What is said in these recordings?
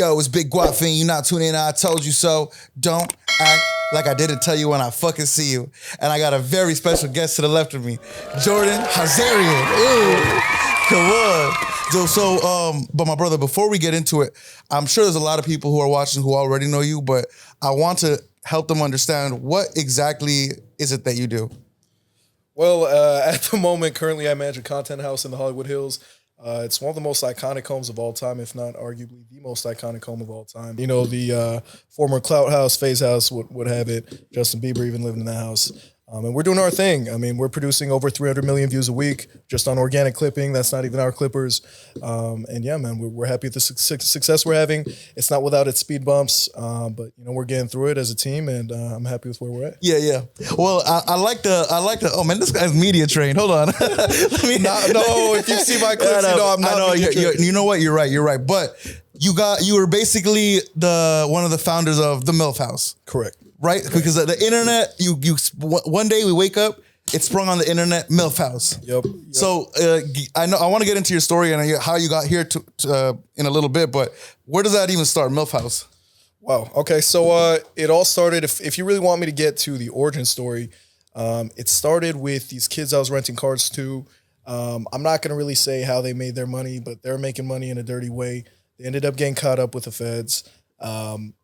Yo, it's Big Guap Fiend. You not tuning in. I told you so. Don't act like I didn't tell you when I fucking see you. And I got a very special guest to the left of me, Jordan Hazarian. Ooh, come on. But my brother, before we get into it, I'm sure there's a lot of people who are watching who already know you, but I want to help them understand what exactly is it that you do. Well, at the moment, currently I manage a content house in the Hollywood Hills. It's one of the most iconic homes of all time, if not arguably the most iconic home of all time. You know, the former Clout House, Feuds house would have it. Justin Bieber even lived in the house. And we're doing our thing. I mean, we're producing over 300 million views a week just on organic clipping. That's not even our clippers. And yeah, man, we're happy with the success we're having. It's not without its speed bumps, but you know, we're getting through it as a team, and I'm happy with where we're at. Yeah. Well, I like the. Oh man, this guy's media trained. Hold on. No, if you see my clips, you know I'm not. I know. You know what? You're right. But you were basically one of the founders of the MILF House. Correct. Right? Because the internet, one day we wake up, it's sprung on the internet, MILF House. Yep. So I want to get into your story and how you got here in a little bit, but where does that even start, MILF House? Wow. Okay. So it all started, if you really want me to get to the origin story, it started with these kids I was renting cars to. I'm not going to really say how they made their money, but they're making money in a dirty way. They ended up getting caught up with the feds.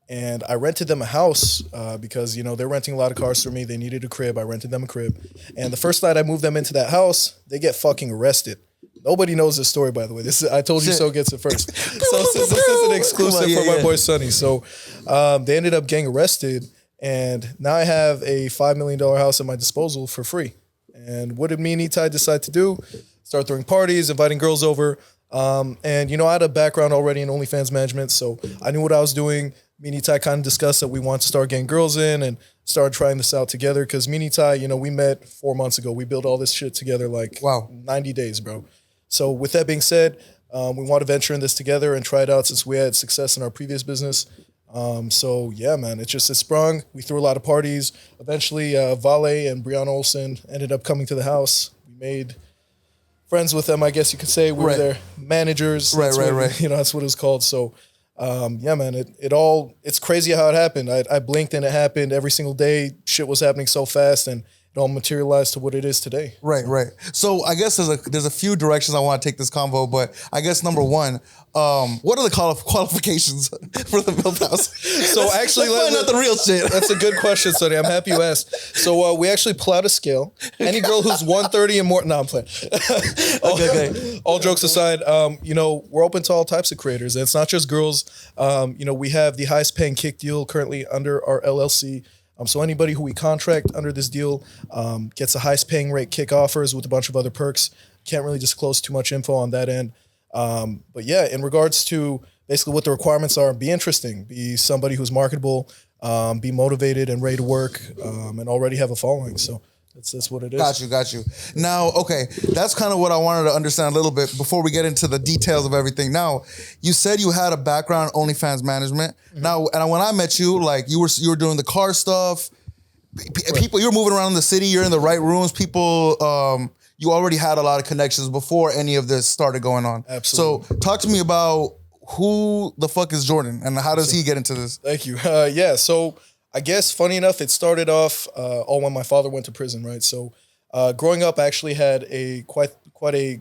And I rented them a house because, you know, they're renting a lot of cars for me. They needed a crib. I rented them a crib. And the first night I moved them into that house, they get fucking arrested. Nobody knows this story, by the way. I Told You So gets it first. So this is an exclusive for my boy Sonny. So they ended up getting arrested. And now I have a $5 million house at my disposal for free. And what did me and Itai decide to do? Start throwing parties, inviting girls over. And, you know, I had a background already in OnlyFans Management, so I knew what I was doing. Me and Itai kind of discussed that we want to start getting girls in and start trying this out together because me and Itai, you know, we met 4 months ago. We built all this shit together like 90 days, bro. So with that being said, we want to venture in this together and try it out since we had success in our previous business. So yeah, man, it sprung. We threw a lot of parties. Eventually, Vale and Brianna Olsen ended up coming to the house. We made friends with them, I guess you could say. We were their managers. Right. You know, that's what it was called. So, yeah, man, it's crazy how it happened. I blinked and it happened every single day. Shit was happening so fast and it all materialized to what it is today. Right. So I guess there's a few directions I want to take this convo, but I guess number one, what are the qualifications for the MILF House? So actually, let's find out the real shit. That's a good question, Sonny. I'm happy you asked. So we actually pull out a scale. Any girl who's 130 and more, no, I'm playing. Okay. All jokes aside, you know, we're open to all types of creators. And it's not just girls. You know, we have the highest paying kick deal currently under our LLC. So anybody who we contract under this deal gets the highest paying rate kick offers with a bunch of other perks. Can't really disclose too much info on that end. But yeah, in regards to basically what the requirements are, be interesting, be somebody who's marketable, be motivated and ready to work, and already have a following. So that's what it is. Got you. Now, okay, that's kind of what I wanted to understand a little bit before we get into the details of everything. Now, you said you had a background in OnlyFans Management. Mm-hmm. Now, and when I met you, like you were doing the car stuff. People, you're moving around the city. You're in the right rooms. People, you already had a lot of connections before any of this started going on. Absolutely. So, talk to me about who the fuck is Jordan and how does he get into this? Thank you. Yeah. So. I guess, funny enough, it started off all when my father went to prison, right? So growing up, I actually had a quite a,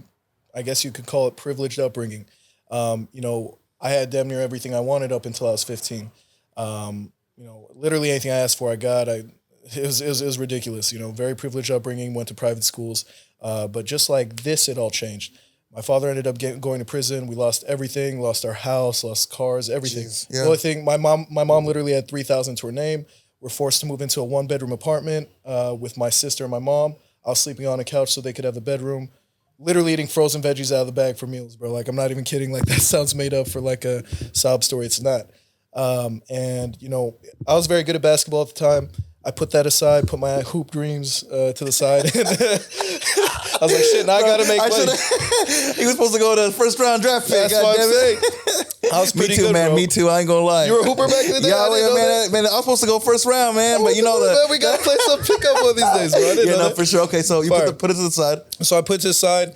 I guess you could call it privileged upbringing. You know, I had damn near everything I wanted up until I was 15. You know, literally anything I asked for, I got. It was ridiculous. You know, very privileged upbringing, went to private schools. But just like this, it all changed. My father ended up going to prison. We lost everything, lost our house, lost cars, everything. Yeah. The only thing, my mom literally had $3,000 to her name. We're forced to move into a 1-bedroom apartment with my sister and my mom. I was sleeping on a couch so they could have a bedroom. Literally eating frozen veggies out of the bag for meals, bro. Like, I'm not even kidding. Like, that sounds made up for like a sob story. It's not. And, you know, I was very good at basketball at the time. I put that aside, put my hoop dreams to the side. And I was like, shit, now I got to make money. He was supposed to go to the first round draft pick. That's what I'm saying. I was pretty good, man. bro. Me too. I ain't gonna lie. You were a hooper back in the day? Yeah, man, I was supposed to go first round, man. But you know that. We got to play some pickup one these days, bro. I didn't know that. For sure. Okay, so you put it to the side. So I put it to the side,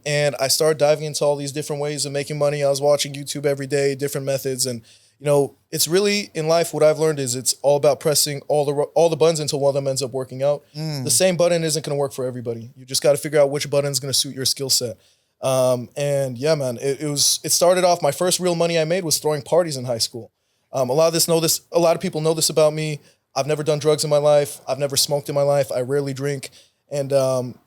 and I started diving into all these different ways of making money. I was watching YouTube every day, different methods, and you know, it's really in life. What I've learned is it's all about pressing all the buttons until one of them ends up working out. The same button isn't going to work for everybody. You just got to figure out which button is going to suit your skill set. And yeah, man, it started off. My first real money I made was throwing parties in high school. A lot of people know this about me. I've never done drugs in my life. I've never smoked in my life. I rarely drink. And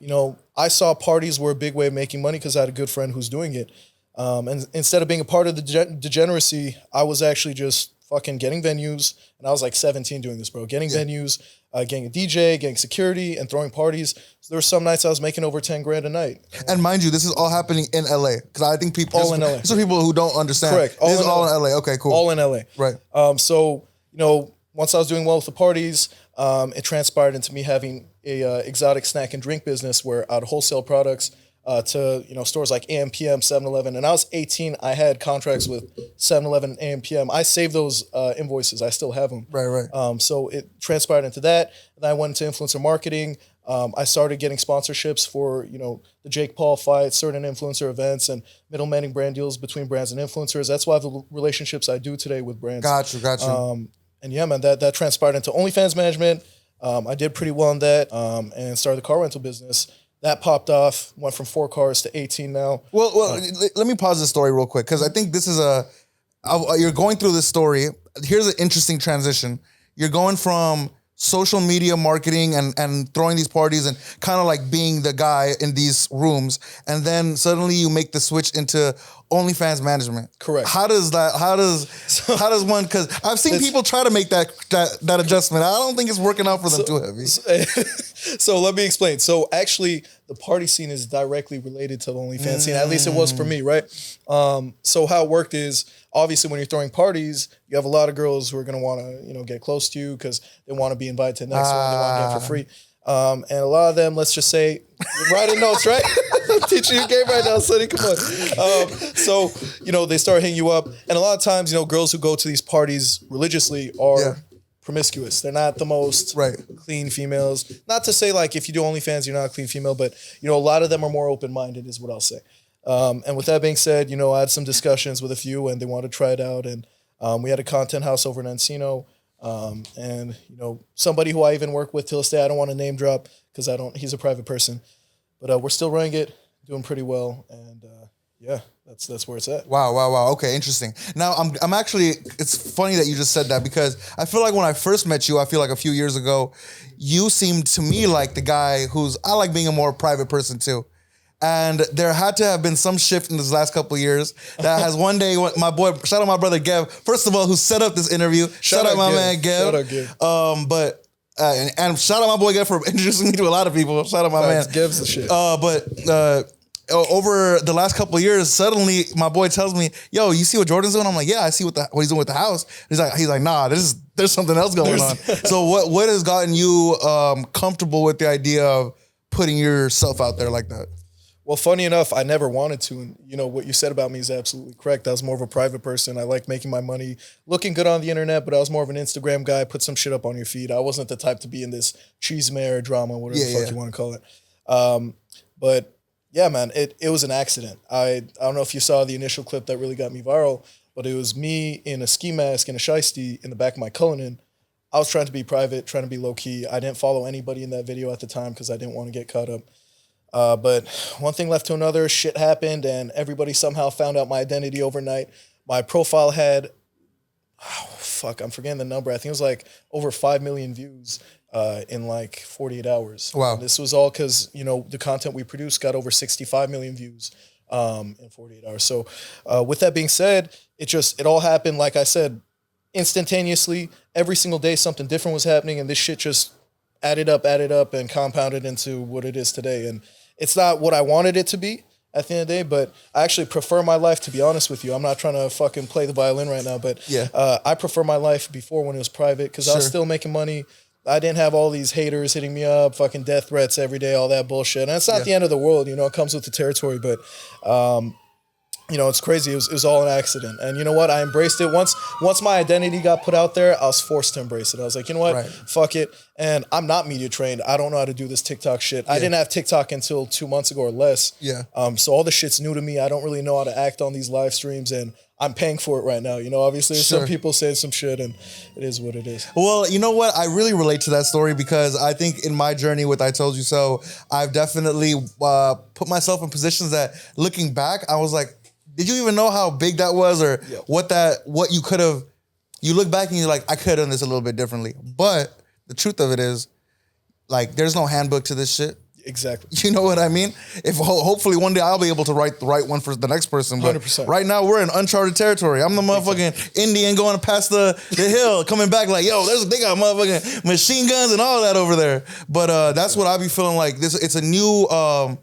you know, I saw parties were a big way of making money because I had a good friend who's doing it. And instead of being a part of the degeneracy, I was actually just fucking getting venues. And I was like 17 doing this, bro. Getting venues, getting a DJ, getting security, and throwing parties. So there were some nights I was making over 10 grand a night. And mind you, this is all happening in LA. Because I think people... All in LA. Some people who don't understand. Correct. This is all in LA. Okay, cool. All in LA. Right. So, you know, once I was doing well with the parties, it transpired into me having a exotic snack and drink business where I'd wholesale products to, you know, stores like AM, PM, 7-Eleven. And I was 18. I had contracts with 7-Eleven, AM, PM. I saved those invoices. I still have them. Right. So it transpired into that. And I went into influencer marketing. I started getting sponsorships for, you know, the Jake Paul fights, certain influencer events, and middlemaning brand deals between brands and influencers. That's why the relationships I do today with brands. Got you. And yeah, man, that transpired into OnlyFans Management. I did pretty well on that and started the car rental business. That popped off, went from 4 cars to 18 now. Well, let me pause this story real quick because I think this is you're going through this story. Here's an interesting transition. You're going from social media marketing and throwing these parties and kind of like being the guy in these rooms, and then suddenly you make the switch into OnlyFans Management. Correct. How does one, because I've seen people try to make that adjustment. I don't think it's working out for them too heavy. So let me explain. So actually, the party scene is directly related to the OnlyFans scene. At least it was for me, right? So how it worked is, obviously, when you're throwing parties, you have a lot of girls who are going to want to, you know, get close to you because they want to be invited to the next one. They want to get it for free. And a lot of them, let's just say, writing notes, right? I'm teaching you a game right now, Sonny. Come on. So, you know, they start hitting you up. And a lot of times, you know, girls who go to these parties religiously are promiscuous. They're not the most clean females. Not to say, like, if you do OnlyFans, you're not a clean female, but, you know, a lot of them are more open-minded is what I'll say. And with that being said, you know, I had some discussions with a few and they wanted to try it out. And we had a content house over in Encino. And, you know, somebody who I even work with till this day, I don't want to name drop because he's a private person. But we're still running it, doing pretty well. And yeah, that's where it's at. Wow. Okay, interesting. Now, I'm actually, it's funny that you just said that because I feel like when I first met you, I feel like a few years ago, you seemed to me like the guy I like being a more private person too. And there had to have been some shift in this last couple of years that has one day, my boy, shout out my brother Gev, first of all, who set up this interview. Shout out my man Gev. Shout out Gev. And shout out my boy Gev for introducing me to a lot of people. Shout out my man. Gev's the shit. Over the last couple of years, suddenly my boy tells me, "Yo, you see what Jordan's doing?" I'm like, "Yeah, I see what he's doing with the house." He's like, "Nah, there's something else going on." So what has gotten you comfortable with the idea of putting yourself out there like that? Well, funny enough, I never wanted to. And, you know, what you said about me is absolutely correct. I was more of a private person. I like making my money, looking good on the internet, but I was more of an Instagram guy, put some shit up on your feed. I wasn't the type to be in this cheesemare drama, whatever the fuck you want to call it. But yeah, man, it was an accident. I don't know if you saw the initial clip that really got me viral, but it was me in a ski mask and a shiesty in the back of my Cullinan. I was trying to be private, trying to be low-key. I didn't follow anybody in that video at the time because I didn't want to get caught up. But one thing left to another, shit happened, and everybody somehow found out my identity overnight. My profile had, I'm forgetting the number. I think it was like over 5 million views in like 48 hours. Wow. And this was all because, you know, the content we produced got over 65 million views in 48 hours. So with that being said, it all happened, like I said, instantaneously. Every single day something different was happening, and this shit just added up and compounded into what it is today. And it's not what I wanted it to be at the end of the day, but I actually prefer my life, to be honest with you. I'm not trying to fucking play the violin right now, but I prefer my life before when it was private because I was still making money. I didn't have all these haters hitting me up, fucking death threats every day, all that bullshit. And it's not the end of the world, you know, it comes with the territory, but you know, it's crazy. It was all an accident. And you know what? I embraced it. Once my identity got put out there, I was forced to embrace it. I was like, you know what? Fuck it. And I'm not media trained. I don't know how to do this TikTok shit. I didn't have TikTok until 2 months ago or less. So all the shit's new to me. I don't really know how to act on these live streams, and I'm paying for it right now. You know, obviously there's some people saying some shit, and it is what it is. Well, you know what? I really relate to that story because I think in my journey with I Told You So, I've definitely put myself in positions that looking back, I was like, did you even know how big that was, or what you could have? You look back and you're like, I could have done this a little bit differently. But the truth of it is, like, there's no handbook to this shit. Exactly. You know what I mean? If hopefully one day I'll be able to write the right one for the next person. But 100%. Right now we're in uncharted territory. I'm the motherfucking Indian going past the hill, coming back like, yo, they got motherfucking machine guns and all that over there. But that's what I be feeling like. It's a new Wild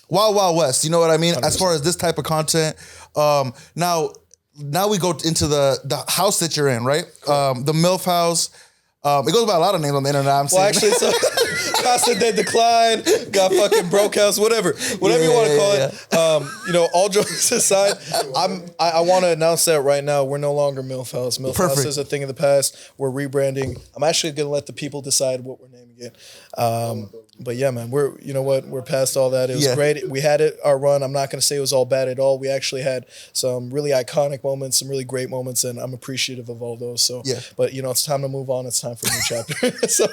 Wild West. You know what I mean? 100%. As far as this type of content. Now we go into the house that you're in, right? The MILF house. It goes by a lot of names on the internet. I'm saying. Actually, so Casa de Decline, got fucking Broke House, whatever you want to call it. You know, all jokes aside, I want to announce that right now. We're no longer MILF House. MILF House is a thing of the past. We're rebranding. I'm actually gonna let the people decide what we're naming it. But yeah, man, we're past all that. It was great. We had our run. I'm not gonna say it was all bad at all. We actually had some really iconic moments, some really great moments, and I'm appreciative of all those. So, but you know, it's time to move on. It's time for a new chapter. So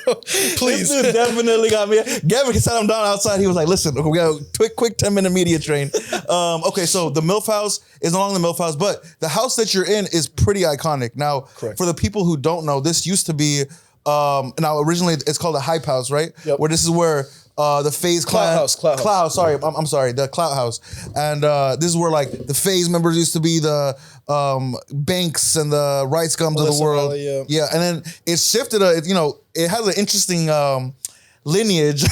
please, this dude definitely got me. Gavin sat him down outside. He was like, "Listen, we got a quick 10-minute media train." Okay, so the MILF house is no longer the MILF house, but the house that you're in is pretty iconic. Now, for the people who don't know, this used to be. Now originally it's called a hype house, right? Where this is where the FaZe Clout House. Sorry, I'm sorry, the Clout House, and this is where like the FaZe members used to be, the Banks and the Rice Gums of the world. Yeah, and then it shifted. It has an interesting lineage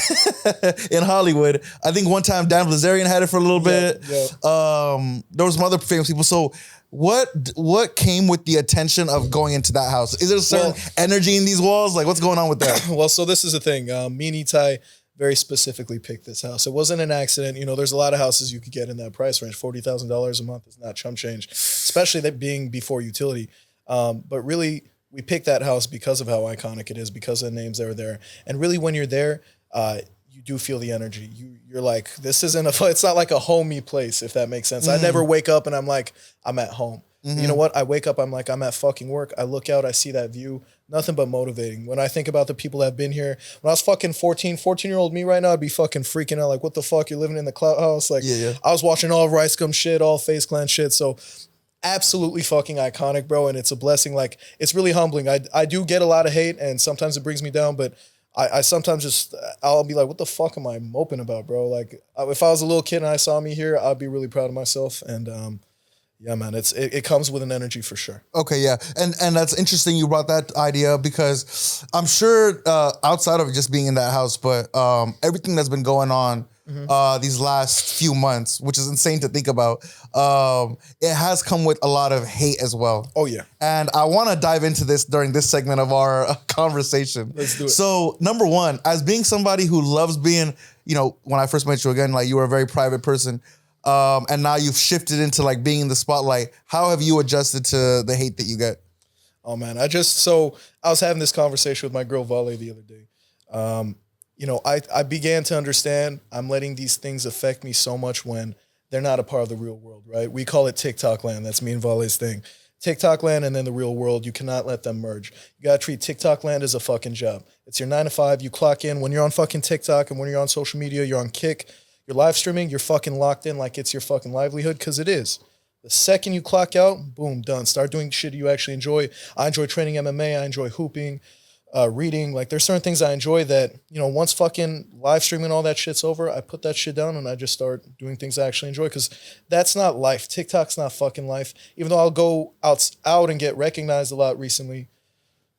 in Hollywood. I think one time Dan Hazarian had it for a little bit. There was some other famous people. So. What came with the attention of going into that house? Is there a certain energy in these walls? Like, what's going on with that? Well, so this is the thing. Me and Itai very specifically picked this house. It wasn't an accident. You know, there's a lot of houses you could get in that price range. $40,000 a month is not chump change, especially that being before utility. But really, we picked that house because of how iconic it is, because of the names that are there. And really, when you're there, you do feel the energy. You're like, this isn't it's not like a homey place, if that makes sense. I never wake up and I'm like, I'm at home. You know what? I wake up, I'm like, I'm at fucking work. I look out, I see that view. Nothing but motivating. When I think about the people that have been here, when I was fucking 14-year-old me right now, I'd be fucking freaking out. Like, what the fuck? You're living in the Clout House? Like, I was watching all Rice Gum shit, all FaZe Clan shit. So absolutely fucking iconic, bro. And it's a blessing. Like, it's really humbling. I do get a lot of hate and sometimes it brings me down, but I sometimes I'll be like, what the fuck am I moping about, bro? Like, if I was a little kid and I saw me here, I'd be really proud of myself. And yeah, man, it comes with an energy for sure. Okay, yeah. And that's interesting you brought that idea because I'm sure outside of just being in that house, but everything that's been going on these last few months, which is insane to think about, it has come with a lot of hate as well. Oh, yeah. And I want to dive into this during this segment of our conversation. Let's do it. So, number one, as being somebody who loves being, you know, when I first met you again, like you were a very private person, and now you've shifted into like being in the spotlight. How have you adjusted to the hate that you get? Oh, man, I was having this conversation with my girl Vale the other day. You know, I began to understand I'm letting these things affect me so much when they're not a part of the real world, right? We call it TikTok land. That's me and Vale's thing. TikTok land and then the real world, you cannot let them merge. You gotta treat TikTok land as a fucking job. It's your 9 to 5. You clock in when you're on fucking TikTok and when you're on social media, you're on Kick, you're live streaming, you're fucking locked in like it's your fucking livelihood, because it is. The second you clock out, boom, done. Start doing shit you actually enjoy. I enjoy training MMA. I enjoy hooping. Reading, like there's certain things I enjoy that, you know, once fucking live streaming all that shit's over, I put that shit down and I just start doing things I actually enjoy, because that's not life. TikTok's not fucking life. Even though I'll go out and get recognized a lot recently,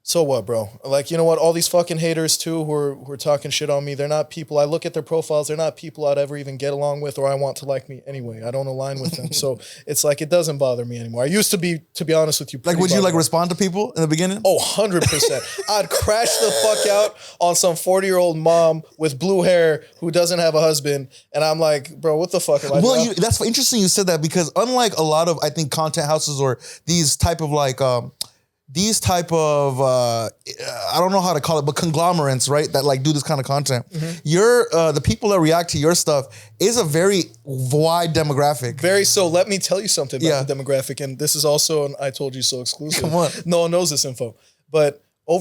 So what, bro? Like, you know what? All these fucking haters too who are talking shit on me, they're not people. I look at their profiles, they're not people I'd ever even get along with or I want to like me anyway. I don't align with them. So it's like, it doesn't bother me anymore. I used to be honest with you. Like, would you like respond to people in the beginning? Oh, 100%. I'd crash the fuck out on some 40-year-old mom with blue hair who doesn't have a husband. And I'm like, bro, what the fuck am I doing? That's interesting you said that, because unlike a lot of, I think, content houses or these type of like, I don't know how to call it, but conglomerates, right? That like do this kind of content. You're the people that react to your stuff is a very wide demographic. Very so. Let me tell you something about the demographic, and this is also an I told you so exclusive. Come on. No one knows this info, but I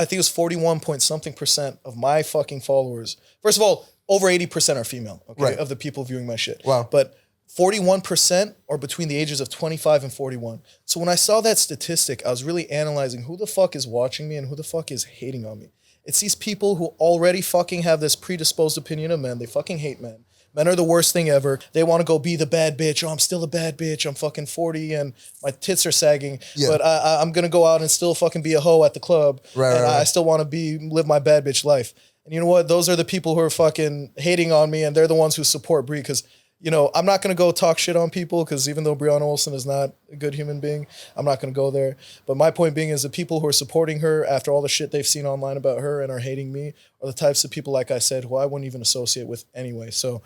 think it's 41 point something % of my fucking followers. First of all, over 80% are female. Okay, right. Of the people viewing my shit. Wow. But 41% are between the ages of 25 and 41. So when I saw that statistic, I was really analyzing who the fuck is watching me and who the fuck is hating on me. It's these people who already fucking have this predisposed opinion of men. They fucking hate men. Men are the worst thing ever. They want to go be the bad bitch. Oh, I'm still a bad bitch. I'm fucking 40 and my tits are sagging. Yeah. But I'm going to go out and still fucking be a hoe at the club. Right, and right. I still want to live my bad bitch life. And you know what? Those are the people who are fucking hating on me, and they're the ones who support Bri, because you know, I'm not going to go talk shit on people, because even though Brianna Olsen is not a good human being, I'm not going to go there. But my point being is the people who are supporting her after all the shit they've seen online about her and are hating me are the types of people, like I said, who I wouldn't even associate with anyway. So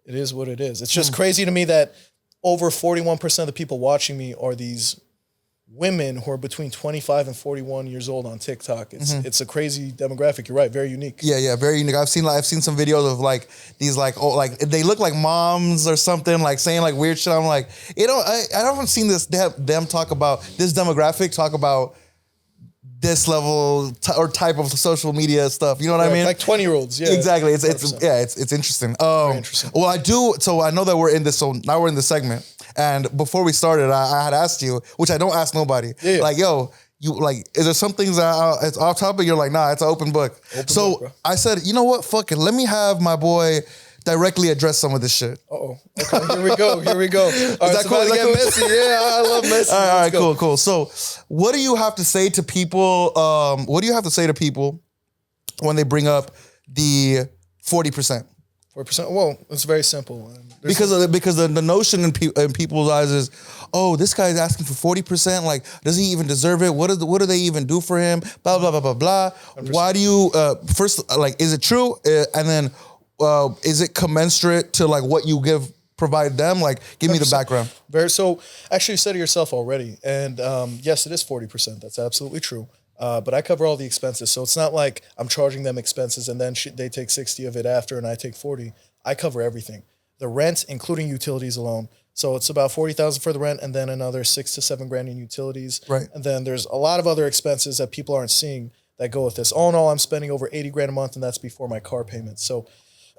it is what it is. It's just crazy to me that over 41% of the people watching me are these women who are between 25 and 41 years old on TikTok. It's a crazy demographic. You're right, very unique. Yeah, very unique. I've seen some videos of like these like they look like moms or something, like saying like weird shit. I'm like, I haven't seen them talk about this demographic, talk about this level or type of social media stuff. You know what I mean? Like 20-year-olds. Yeah, exactly. It's interesting. Very interesting. Well, I do. So I know that we're in this. So now we're in this segment. And before we started, I had asked you, which I don't ask nobody. Yeah. Like, yo, you like, is there some things that it's off topic? You're like, nah, it's an open book. So I said, you know what? Fuck it. Let me have my boy directly address some of this shit. Okay, here we go. All right, is that cool? Is that cool? Messy. Yeah, I love messy. All right, cool. So, what do you have to say to people? What do you have to say to people when they bring up the 40%? 4%. Well, it's very simple. Because the notion in people's eyes is, oh, this guy's asking for 40%. Like, does he even deserve it? What do they even do for him? Blah blah blah blah blah. 100%. Why do you first like? Is it true? And then is it commensurate to like what you provide them? Like, give me the background. So actually, you said it yourself already. And yes, it is 40%. That's absolutely true. But I cover all the expenses. So it's not like I'm charging them expenses and then they take 60 of it after and I take 40. I cover everything. The rent, including utilities alone. So it's about $40,000 for the rent and then another $6,000 to $7,000 in utilities. Right. And then there's a lot of other expenses that people aren't seeing that go with this. All in all, I'm spending over $80,000 a month, and that's before my car payment. So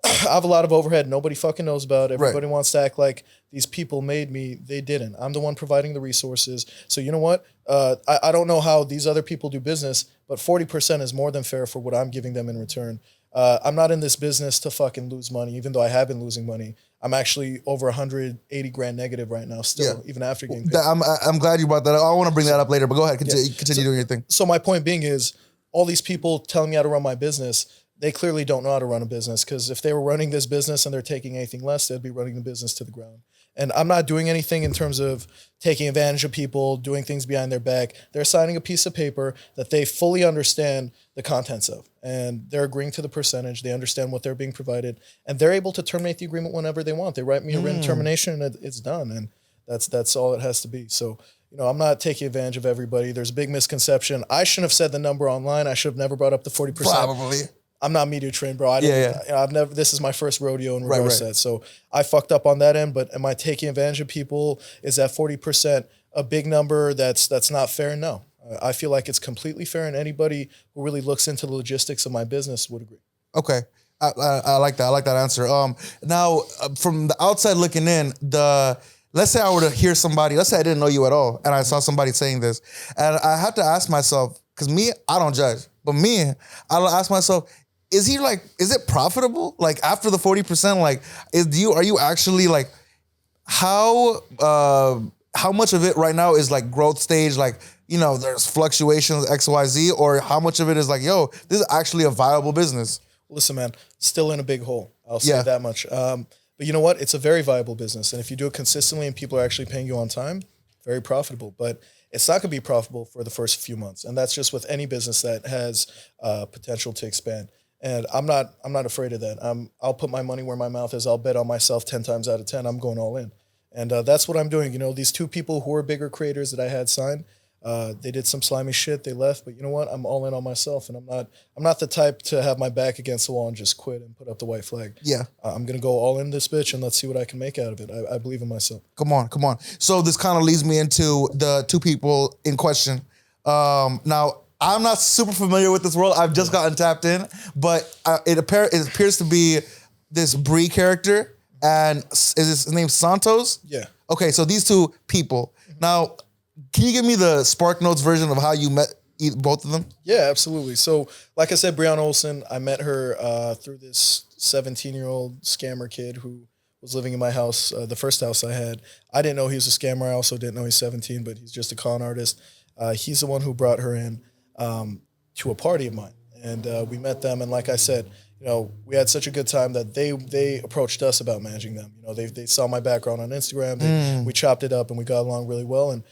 I have a lot of overhead nobody fucking knows about. Everybody wants to act like these people made me. They didn't. I'm the one providing the resources. So you know what? I don't know how these other people do business, but 40% is more than fair for what I'm giving them in return. I'm not in this business to fucking lose money, even though I have been losing money. I'm actually over $180,000 negative right now still, even after getting paid. I'm glad you brought that up. I want to bring that up later, but go ahead. Continue doing your thing. So my point being is, all these people telling me how to run my business, they clearly don't know how to run a business, because if they were running this business and they're taking anything less, they'd be running the business to the ground. And I'm not doing anything in terms of taking advantage of people, doing things behind their back. They're signing a piece of paper that they fully understand the contents of, and they're agreeing to the percentage. They understand what they're being provided, and they're able to terminate the agreement whenever they want. They write me a written termination, and it's done. And that's all it has to be. So, you know, I'm not taking advantage of everybody. There's a big misconception. I shouldn't have said the number online. I should have never brought up the 40%. Probably. I'm not media trained, bro. I've never. This is my first rodeo in regards to that. So I fucked up on that end. But am I taking advantage of people? Is that 40% a big number? That's not fair. No, I feel like it's completely fair, and anybody who really looks into the logistics of my business would agree. Okay, I like that. I like that answer. Now from the outside looking in, let's say I were to hear somebody. Let's say I didn't know you at all, and I saw somebody saying this, and I had to ask myself, because I don't judge, but I'll ask myself, is it profitable? Like after the 40%, like are you actually like, how much of it right now is like growth stage, like there's fluctuations, XYZ, or how much of it is like, yo, this is actually a viable business? Listen, man, still in a big hole. I'll say that much. But you know what? It's a very viable business. And if you do it consistently and people are actually paying you on time, very profitable. But it's not going to be profitable for the first few months. And that's just with any business that has potential to expand. And I'm not afraid of that. I'll put my money where my mouth is. I'll bet on myself 10 times out of 10. I'm going all in. And that's what I'm doing. These two people who are bigger creators that I had signed, they did some slimy shit. They left, but you know what? I'm all in on myself, and I'm not the type to have my back against the wall and just quit and put up the white flag. Yeah, I'm gonna go all in this bitch, and let's see what I can make out of it. I believe in myself. Come on. So this kind of leads me into the two people in question. Now I'm not super familiar with this world. I've just gotten tapped in, but it appears to be this Bri character, and is his name Santos? Yeah. Okay, so these two people now. Can you give me the Spark Notes version of how you met both of them? Yeah, absolutely. So, like I said, Brianna Olsen, I met her through this 17-year-old scammer kid who was living in my house, the first house I had. I didn't know he was a scammer. I also didn't know he's 17, but he's just a con artist. He's the one who brought her in to a party of mine. And we met them, and like I said, we had such a good time that they approached us about managing them. They saw my background on Instagram. We chopped it up and we got along really well. And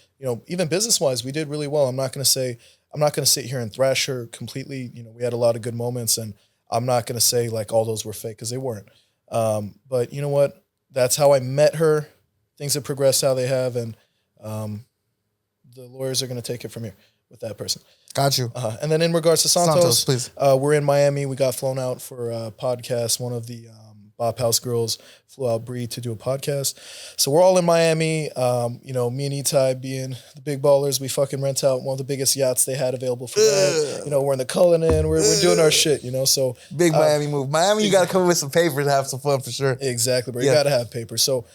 even business wise, we did really well. I'm not going to sit here and thrash her completely. We had a lot of good moments, and I'm not going to say like all those were fake because they weren't. But you know what? That's how I met her. Things have progressed how they have, and the lawyers are going to take it from here with that person. Got you. And then in regards to Santos, please. We're in Miami. We got flown out for a podcast. One of the Bop House girls flew out Bri to do a podcast. So we're all in Miami. Me and Itai being the big ballers, we fucking rent out one of the biggest yachts they had available for that. We're in the Cullinan. We're doing our shit, So big Miami move. Miami, you got to come in with some paper to have some fun for sure. Exactly, bro. You got to have paper. So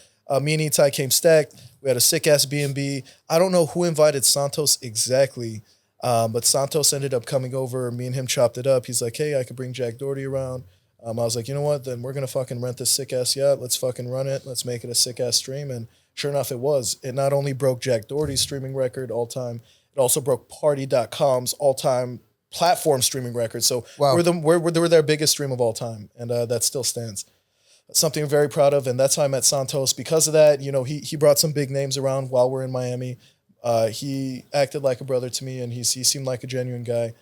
me and Itai came stacked. We had a sick-ass B&B. I don't know who invited Santos exactly, but Santos ended up coming over. Me and him chopped it up. He's like, hey, I could bring Jack Doherty around. I was like, you know what? Then we're going to fucking rent this sick-ass yacht. Let's fucking run it. Let's make it a sick-ass stream. And sure enough, it was. It not only broke Jack Doherty's streaming record all-time, it also broke Party.com's all-time platform streaming record. So wow. we're their biggest stream of all time, and that still stands. Something I'm very proud of, and that's how I met Santos. Because of that, he brought some big names around while we're in Miami. He acted like a brother to me, and he seemed like a genuine guy.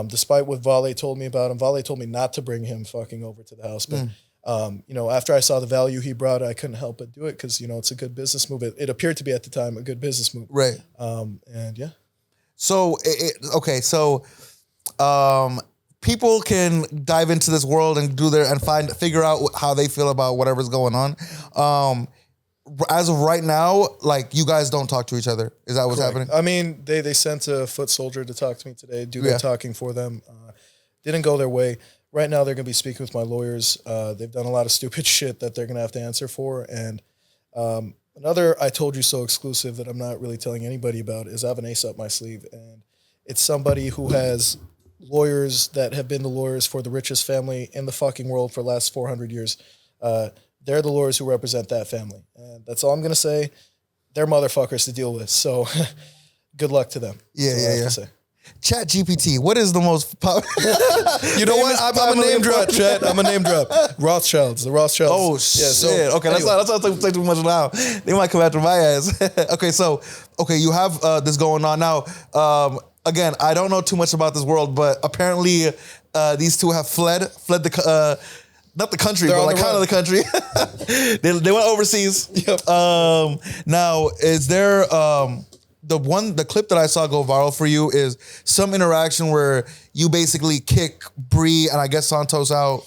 Despite what Vale told me about him, Vale told me not to bring him fucking over to the house. But, after I saw the value he brought, I couldn't help but do it because, it's a good business move. It appeared to be at the time a good business move. Right. And yeah. So, okay. So, people can dive into this world and figure out how they feel about whatever's going on. As of right now, like you guys don't talk to each other. Is that what's happening? I mean, they sent a foot soldier to talk to me today, do their talking for them. Didn't go their way. Right now, they're going to be speaking with my lawyers. They've done a lot of stupid shit that they're going to have to answer for. And another I told you so exclusive that I'm not really telling anybody about is I have an ace up my sleeve. And it's somebody who has lawyers that have been the lawyers for the richest family in the fucking world for the last 400 years. They're the lawyers who represent that family. And that's all I'm going to say. They're motherfuckers to deal with. So good luck to them. Yeah. Chat GPT, what is the most popular? You know what? I'm a name drop, chat. I'm a name drop. Rothschilds. The Rothschilds. Oh, shit. Okay, anyway. Let's not take too much now. They might come after my ass. Okay, you have this going on now. Again, I don't know too much about this world, but apparently these two have fled the not the country, but like kind of the country. they went overseas. Yep. Now, is there the clip that I saw go viral for you is some interaction where you basically kick Bri and I guess Santos out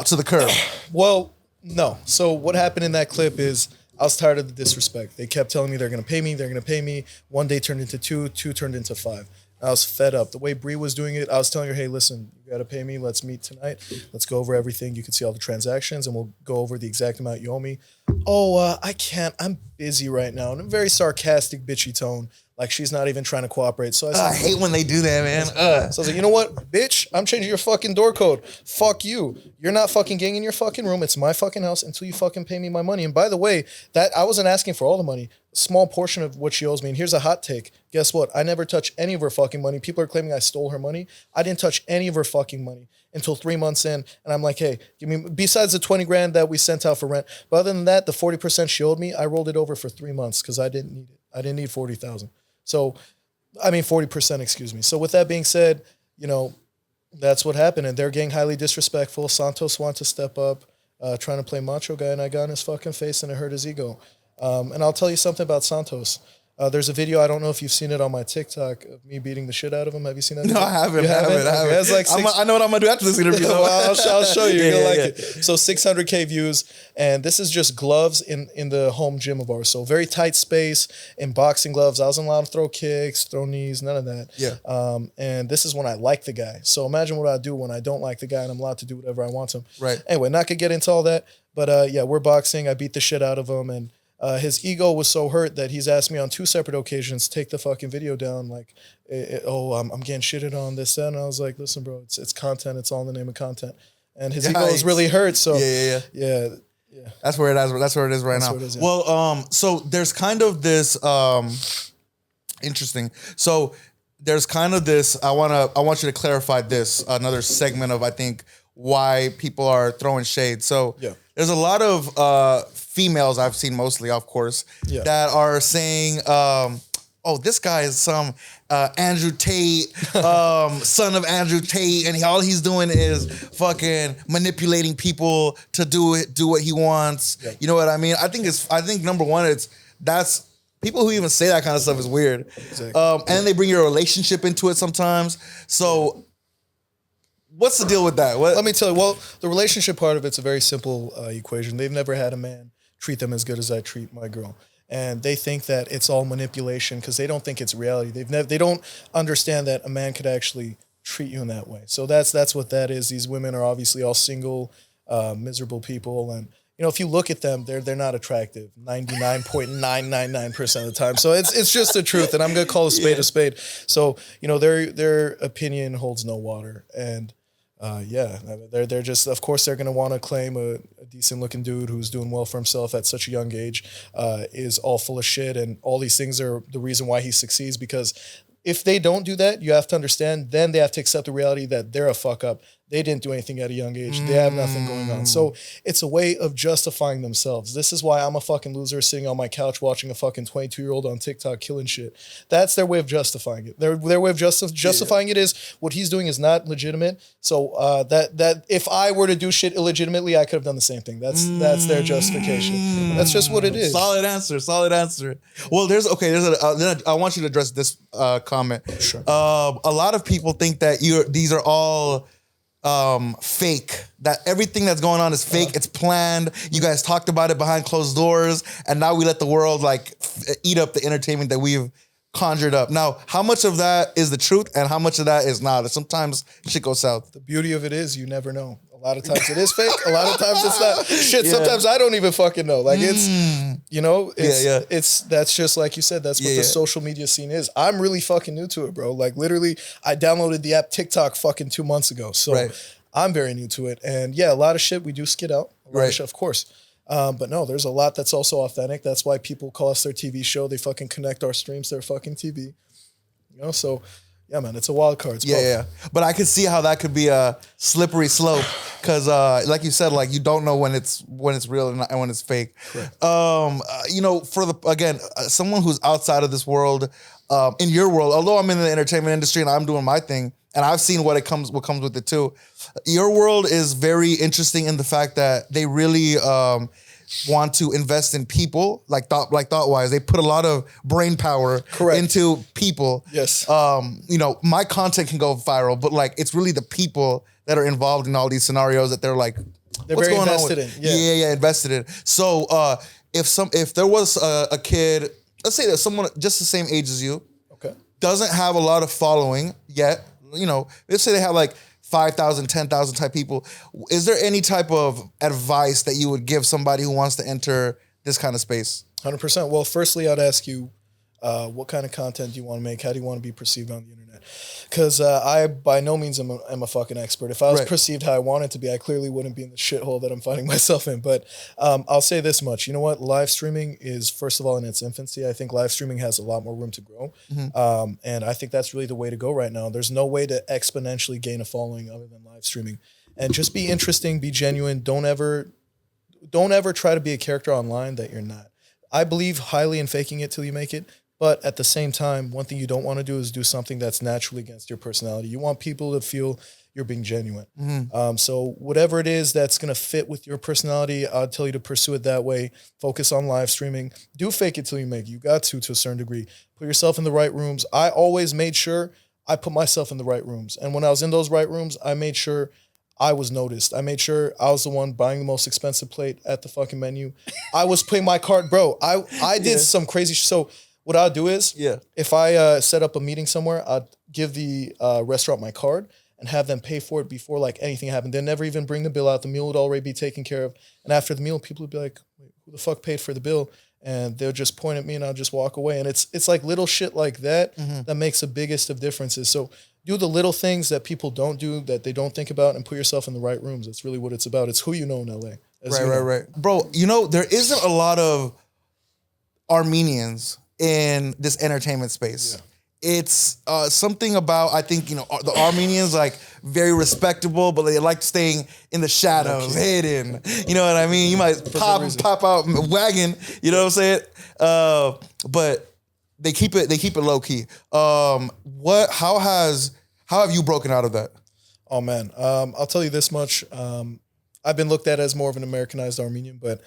to the curb? Well, no. So what happened in that clip is I was tired of the disrespect. They kept telling me they're going to pay me. One day turned into two turned into 5. I was fed up. The way Bri was doing it, I was telling her, hey, listen, you got to pay me. Let's meet tonight. Let's go over everything. You can see all the transactions, and we'll go over the exact amount you owe me. Oh, I can't. I'm busy right now. In a very sarcastic, bitchy tone. Like she's not even trying to cooperate. So I hate when they do that, man. So I was like, you know what, bitch? I'm changing your fucking door code. Fuck you. You're not fucking getting in your fucking room. It's my fucking house until you fucking pay me my money. And by the way, that I wasn't asking for all the money. A small portion of what she owes me. And here's a hot take. Guess what? I never touched any of her fucking money. People are claiming I stole her money. I didn't touch any of her fucking money until 3 months in. And I'm like, hey, give me, besides the 20 grand that we sent out for rent. But other than that, the 40% she owed me, I rolled it over for 3 months because I didn't need it. I didn't need 40,000. So, 40%, excuse me. So with that being said, you know, that's what happened. And they're getting highly disrespectful. Santos wanted to step up, trying to play macho guy, and I got in his fucking face and it hurt his ego. And I'll tell you something about Santos. There's a video, I don't know if you've seen it on my TikTok, of me beating the shit out of him. Have you seen that video? No, I haven't. Okay, it's like I know what I'm going to do after this interview. Well, I'll show you. You'll like it. So 600K views. And this is just gloves in the home gym of ours. So very tight space in boxing gloves. I wasn't allowed to throw kicks, throw knees, none of that. Yeah. And this is when I like the guy. So imagine what I do when I don't like the guy and I'm allowed to do whatever I want to him. Right. Anyway, not going to get into all that. But yeah, we're boxing. I beat the shit out of him. And his ego was so hurt that he's asked me on 2 separate occasions, take the fucking video down. Like, I'm getting shitted on this, that. And I was like, listen, bro, it's content. It's all in the name of content. And his ego is really hurt. So yeah. That's where it is. That's where it is right now. Yeah. Well, so there's kind of this interesting. So there's kind of this. I want you to clarify this. Another segment of, I think, why people are throwing shade. So there's a lot of females I've seen, mostly, of course, that are saying, oh, this guy is some Andrew Tate, son of Andrew Tate, and all he's doing is fucking manipulating people to do what he wants. Yeah. You know what I mean? I think number one, that's people who even say that kind of stuff is weird. Exactly. And then they bring your relationship into it sometimes. So what's the deal with that? Let me tell you. Well, the relationship part of it's a very simple equation. They've never had a man treat them as good as I treat my girl. And they think that it's all manipulation because they don't think it's reality. They don't understand that a man could actually treat you in that way. So that's what that is. These women are obviously all single, miserable people. And, you know, if you look at them, they're not attractive 99.999% of the time. So it's just the truth. And I'm going to call a spade a spade. So, you know, their opinion holds no water. And they're just, of course, they're going to want to claim a decent looking dude who's doing well for himself at such a young age is all full of shit. And all these things are the reason why he succeeds, because if they don't do that, you have to understand, then they have to accept the reality that they're a fuck up. They didn't do anything at a young age. They have nothing going on. So it's a way of justifying themselves. This is why I'm a fucking loser sitting on my couch watching a fucking 22-year-old on TikTok killing shit. That's their way of justifying it. Their way of justifying it is what he's doing is not legitimate. So that if I were to do shit illegitimately, I could have done the same thing. That's their justification. That's just what it is. Solid answer. Well, I want you to address this comment. Sure. A lot of people think that these are all fake, that everything that's going on is fake. It's planned. You guys talked about it behind closed doors, and now we let the world eat up the entertainment that we've conjured up. Now, how much of that is the truth and how much of that is not? Sometimes shit goes south. The beauty of it is you never know. A lot of times it is fake. A lot of times it's not. Shit, sometimes I don't even fucking know. Like it's, you know, it's that's just like you said, that's what the social media scene is. I'm really fucking new to it, bro. Like literally, I downloaded the app TikTok fucking 2 months ago. So I'm very new to it. And yeah, a lot of shit we do skid out. A lot of shit, of course. But no, there's a lot that's also authentic. That's why people call us their TV show. They fucking connect our streams to their fucking TV. You know, so yeah, man, it's a wild card. Yeah. But I could see how that could be a slippery slope because, like you said, like you don't know when it's real and when it's fake. You know, someone who's outside of this world, in your world, although I'm in the entertainment industry and I'm doing my thing, and I've seen what comes with it too. Your world is very interesting in the fact that they really want to invest in people, thought-wise. They put a lot of brain power into people. Yes. You know, my content can go viral, but like it's really the people that are involved in all these scenarios that they're very invested in. Yeah, invested in. So if there was a kid, let's say that someone just the same age as you, doesn't have a lot of following yet, you know, let's say they have like 5,000, 10,000 type people. Is there any type of advice that you would give somebody who wants to enter this kind of space? 100%. Well, firstly, I'd ask you, What kind of content do you want to make? How do you want to be perceived on the internet? Because I by no means am a fucking expert. If I was perceived how I wanted to be, I clearly wouldn't be in the shithole that I'm finding myself in. But I'll say this much. You know what? Live streaming is, first of all, in its infancy. I think live streaming has a lot more room to grow. And I think that's really the way to go right now. There's no way to exponentially gain a following other than live streaming. And just be interesting, be genuine. Don't ever try to be a character online that you're not. I believe highly in faking it till you make it. But at the same time, one thing you don't want to do is do something that's naturally against your personality. You want people to feel you're being genuine. So whatever it is that's going to fit with your personality, I'll tell you to pursue it that way. Focus on live streaming. Do fake it till you make it. You got to a certain degree. Put yourself in the right rooms. I always made sure I put myself in the right rooms. And when I was in those right rooms, I made sure I was noticed. I made sure I was the one buying the most expensive plate at the fucking menu. I was putting my cart, bro. I did some crazy so what I'll do is, if I set up a meeting somewhere, I'd give the restaurant my card and have them pay for it before like anything happened. They'd never even bring the bill out. The meal would already be taken care of. And after the meal, people would be like, wait, who the fuck paid for the bill? And they'll just point at me and I'll just walk away. And it's like little shit like that that makes the biggest of differences. So do the little things that people don't do, that they don't think about, and put yourself in the right rooms. That's really what it's about. It's who you know in LA. Right. Bro, you know, there isn't a lot of Armenians in this entertainment space. It's something about, I think, you know, the Armenians, like, very respectable, but they like staying in the shadows, hidden. You know what I mean? You might pop out wagon, you know what I'm saying? But they keep it low key. How have you broken out of that? Oh man, I'll tell you this much. I've been looked at as more of an Americanized Armenian, but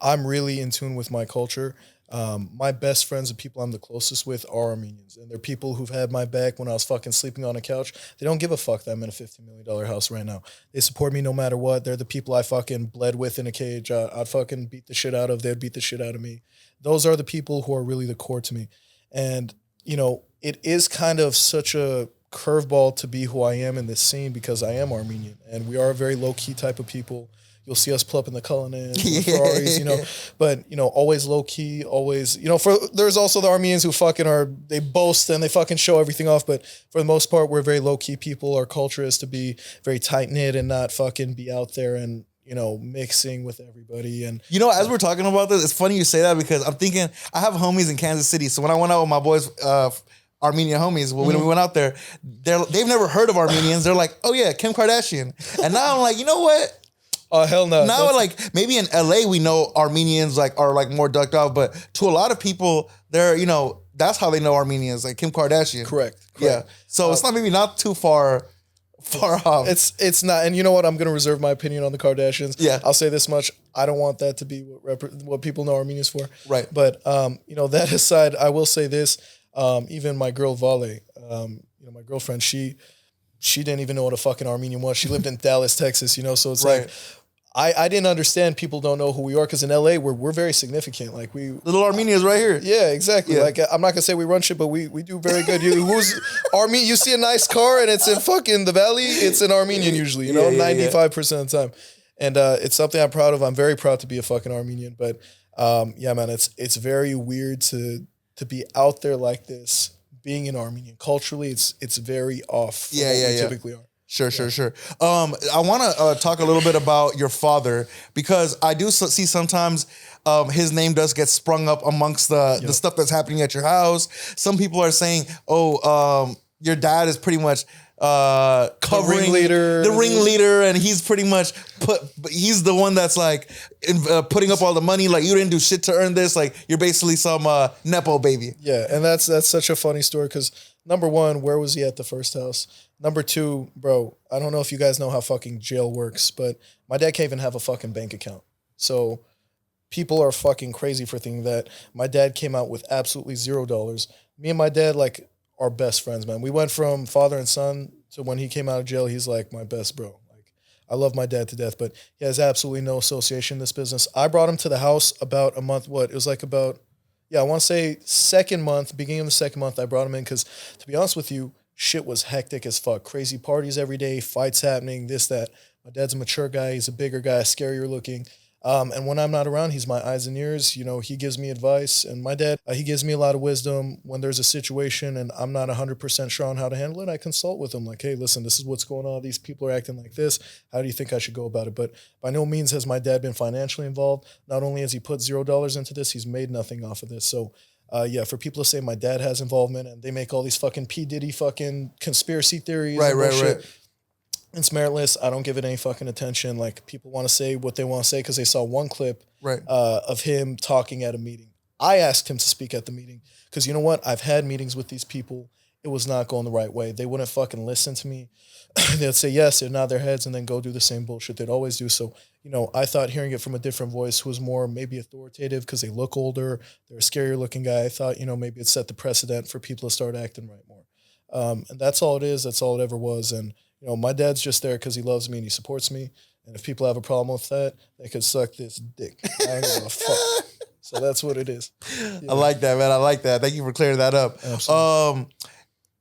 I'm really in tune with my culture. My best friends, the people I'm the closest with, are Armenians, and they're people who've had my back when I was fucking sleeping on a couch. They don't give a fuck that I'm in a $50 million house right now. They support me no matter what. They're the people I fucking bled with in a cage. I'd fucking beat the shit out of. They'd beat the shit out of me. Those are the people who are really the core to me. And, you know, it is kind of such a curveball to be who I am in this scene because I am Armenian, and we are a very low-key type of people. You'll see us pull up in the Cullina's, the Ferraris, you know, but, you know, always low key, always, you know, there's also the Armenians who fucking they boast and they fucking show everything off. But for the most part, we're very low key people. Our culture is to be very tight knit and not fucking be out there and, you know, mixing with everybody. And, you know, as we're talking about this, it's funny you say that because I'm thinking I have homies in Kansas City. So when I went out with my boys, Armenian homies, when we went out there, they've never heard of Armenians. They're like, oh yeah, Kim Kardashian. And now I'm like, you know what? Oh hell no! Now, like maybe in LA, we know Armenians are more ducked off, but to a lot of people, they're, you know, that's how they know Armenians, like Kim Kardashian. Correct. Yeah. So it's not too far off. It's not. And you know what? I'm gonna reserve my opinion on the Kardashians. Yeah. I'll say this much: I don't want that to be what people know Armenians for. Right. But you know, that aside, I will say this: even my girl Vale, you know, my girlfriend, she didn't even know what a fucking Armenian was. She lived in Dallas, Texas. You know, so it's like. I didn't understand people don't know who we are because in LA we're very significant. Like little Armenians right here. Yeah, exactly. Yeah. Like I'm not gonna say we run shit, but we do very good. Who's Armenian? You see a nice car and it's in fucking the Valley. It's an Armenian usually. You know, 95% of the time, and it's something I'm proud of. I'm very proud to be a fucking Armenian. But yeah, man, it's very weird to be out there like this, being an Armenian. Culturally, it's very off. From what we typically are. Sure. I want to talk a little bit about your father because I do see sometimes his name does get sprung up amongst the stuff that's happening at your house. Some people are saying, your dad is pretty much covering the ringleader, and he's pretty much he's the one that's like putting up all the money. Like, you didn't do shit to earn this. Like, you're basically some nepo baby. Yeah, and that's such a funny story because number one, where was he at the first house? Number two, bro, I don't know if you guys know how fucking jail works, but my dad can't even have a fucking bank account. So people are fucking crazy for thinking that. My dad came out with absolutely $0. Me and my dad, like, are best friends, man. We went from father and son to when he came out of jail, he's like my best bro. Like, I love my dad to death, but he has absolutely no association in this business. I brought him to the house about a month. It was like about, I want to say beginning of the second month, I brought him in because, to be honest with you, shit was hectic as fuck. Crazy parties every day, fights happening, this, that. My dad's a mature guy. He's a bigger guy, scarier looking. And when I'm not around, he's my eyes and ears. You know, he gives me advice. And my dad, he gives me a lot of wisdom. When there's a situation and I'm not 100% sure on how to handle it, I consult with him. Like, hey, listen, this is what's going on. These people are acting like this. How do you think I should go about it? But by no means has my dad been financially involved. Not only has he put $0 into this, he's made nothing off of this. So, yeah, for people to say my dad has involvement and they make all these fucking P. Diddy fucking conspiracy theories. Right. It's meritless. I don't give it any fucking attention. Like, people want to say what they want to say because they saw one clip of him talking at a meeting. I asked him to speak at the meeting because, you know what? I've had meetings with these people. It was not going the right way. They wouldn't fucking listen to me. They'd say yes, they'd nod their heads and then go do the same bullshit they'd always do. So, you know, I thought hearing it from a different voice who was more maybe authoritative because they look older, they're a scarier looking guy. I thought, you know, maybe it set the precedent for people to start acting right more. And that's all it is. That's all it ever was. And, you know, my dad's just there because he loves me and he supports me. And if people have a problem with that, they could suck this dick. I ain't give a fuck. So that's what it is. Yeah. I like that, man. I like that. Thank you for clearing that up. Absolutely.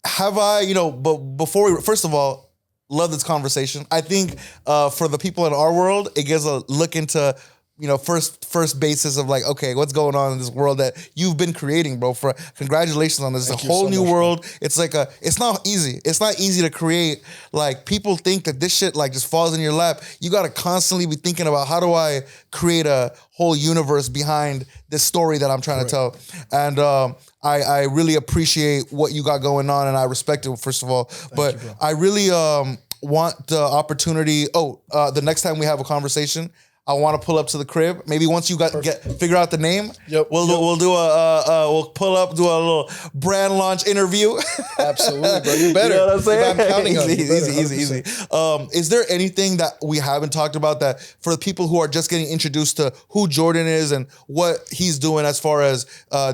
Have I, you know, but before we, first of all, love this conversation. I think for the people in our world, it gives a look into, you know, first basis of like, okay, what's going on in this world that you've been creating, bro. For congratulations on this. It's a whole new world. Man. It's like it's not easy. It's not easy to create. Like, people think that this shit like just falls in your lap. You got to constantly be thinking about, how do I create a whole universe behind this story that I'm trying to tell? And I really appreciate what you got going on, and I respect it, first of all. But I really want the opportunity. The next time we have a conversation, I want to pull up to the crib. Maybe once you figure out the name, we'll do we'll pull up, do a little brand launch interview. Absolutely, bro. You better. You know what I'm saying? I'm counting on you. Easy. Is there anything that we haven't talked about that for the people who are just getting introduced to who Jordan is and what he's doing as far as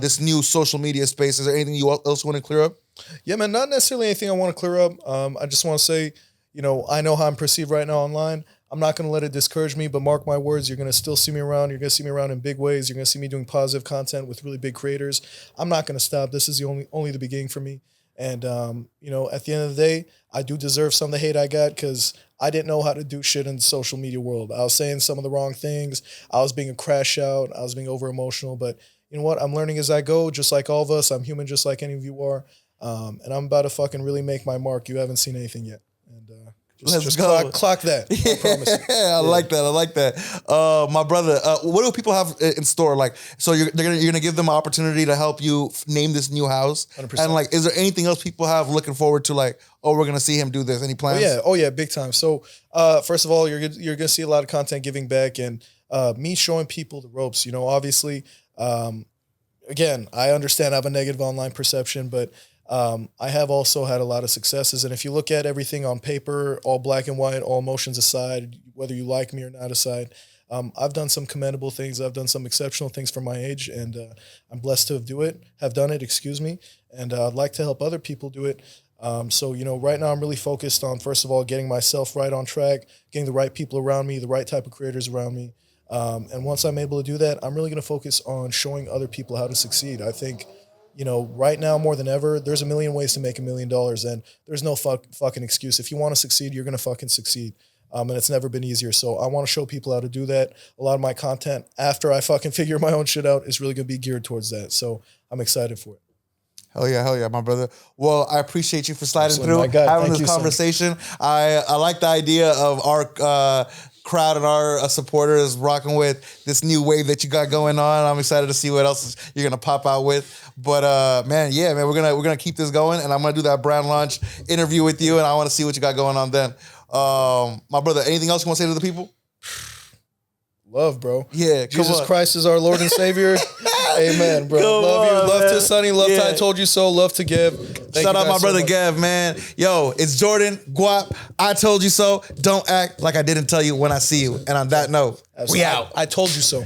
this new social media space? Is there anything you else want to clear up? Yeah, man. Not necessarily anything I want to clear up. I just want to say, you know, I know how I'm perceived right now online. I'm not going to let it discourage me, but mark my words, you're going to still see me around. You're going to see me around in big ways. You're going to see me doing positive content with really big creators. I'm not going to stop. This is only the beginning for me. And, you know, at the end of the day, I do deserve some of the hate I got because I didn't know how to do shit in the social media world. I was saying some of the wrong things. I was being a crash out. I was being over emotional. But you know what? I'm learning as I go, just like all of us. I'm human just like any of you are. And I'm about to fucking really make my mark. You haven't seen anything yet. And, Just go. Clock that. I promise you. I like that. My brother, what do people have in store? Like, so you're gonna give them an opportunity to help you name this new house. 100%. And like, is there anything else people have looking forward to? Like, oh, we're gonna see him do this. Any plans? Oh yeah, big time. So, first of all, you're gonna see a lot of content giving back and me showing people the ropes. You know, obviously, again, I understand I have a negative online perception, but I have also had a lot of successes. And if you look at everything on paper, all black and white, all emotions aside, whether you like me or not aside, I've done some commendable things. I've done some exceptional things for my age, and I'm blessed to have done it, and I'd like to help other people do it. So, you know, right now I'm really focused on, first of all, getting myself right on track, getting the right people around me, the right type of creators around me. And once I'm able to do that, I'm really going to focus on showing other people how to succeed. I think, you know, right now more than ever, there's a million ways to make $1 million, and there's no fucking excuse. If you want to succeed, you're going to fucking succeed. And it's never been easier. So I want to show people how to do that. A lot of my content after I fucking figure my own shit out is really going to be geared towards that. So I'm excited for it. Hell yeah, my brother. Well, I appreciate you for sliding through, having this conversation. I like the idea of our crowd and our supporters rocking with this new wave that you got going on. I'm excited to see what else you're gonna pop out with. But man, we're gonna keep this going, and I'm gonna do that brand launch interview with you, and I want to see what you got going on then. My brother, anything else you want to say to the people? Love, bro. Yeah, Jesus Christ is our Lord and Savior. Amen, bro. Love you. Love to Sonny. Love to I Told You So. Love to Gav. Shout out my brother Gav, man. Yo, it's Jordan, Guap, I Told You So. Don't act like I didn't tell you when I see you. And on that note, we out. I told you so.